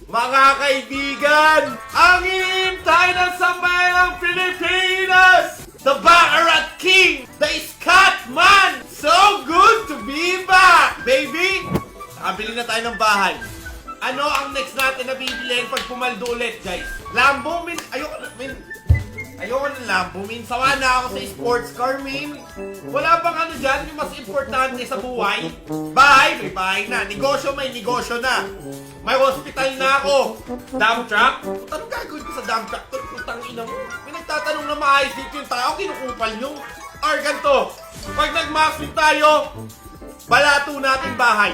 Mga kaibigan, ang hinihintay ng sambayang Pilipinas! The Baccarat King! The Scatman! So good to be back, baby! Nakabili na tayo ng bahay. Ano ang next natin na bibiliin pag pumaldo ulit, guys? Lambo, min. Ayoko ng Lambo, min. Sawa na ako sa sports car, min. Wala bang ano dyan yung mas importante sa buhay? Bahay, may bahay na. Negosyo, may negosyo na. May hospital na ako. Dump truck? Anong gagawin ko sa dump truck? Putang ina mo. May nagtatanong na maayos dito yung tao, kinukupal nyo. Or ganito, pag nag-maximum tayo, balato natin bahay.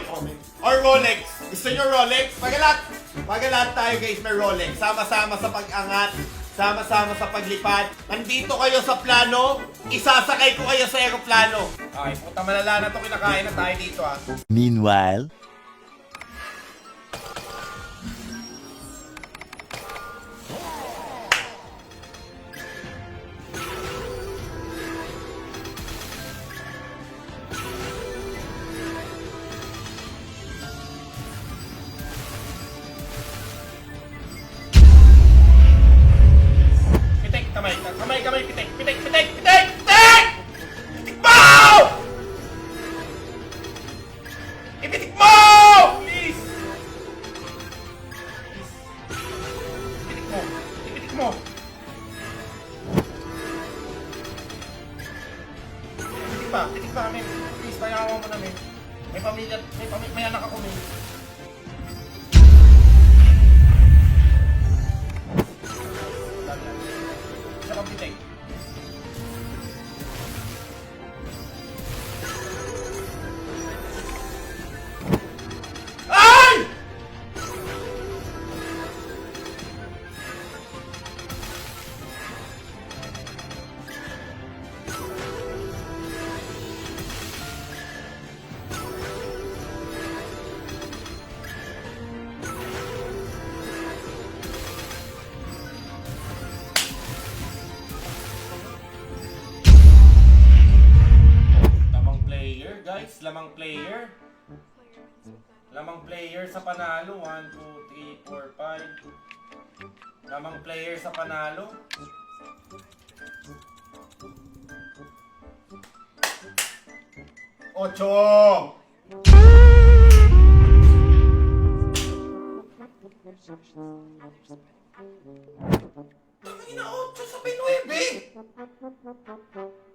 Or Rolex. Gusto nyo Rolex? Pagalat tayo guys, may Rolex. Sama-sama sa pag-angat, sama-sama sa paglipad. Nandito kayo sa plano, isasakay ko kayo sa aeroplano. Okay, puta malala na to, kinakain na tayo dito ah. Meanwhile, Kamay, pitik! Pitik mo! Ipitik mo! Please! Ipitik mo! Pitik pa, men. Please, payawa mo na, men. May pamilya, may anak ako, men. Isa pang pitik. Ay! Guys, lamang player sa panalo. 1, 2, 3, 4, 5. Lamang player sa panalo. 8. Tangina, 8 sa 9.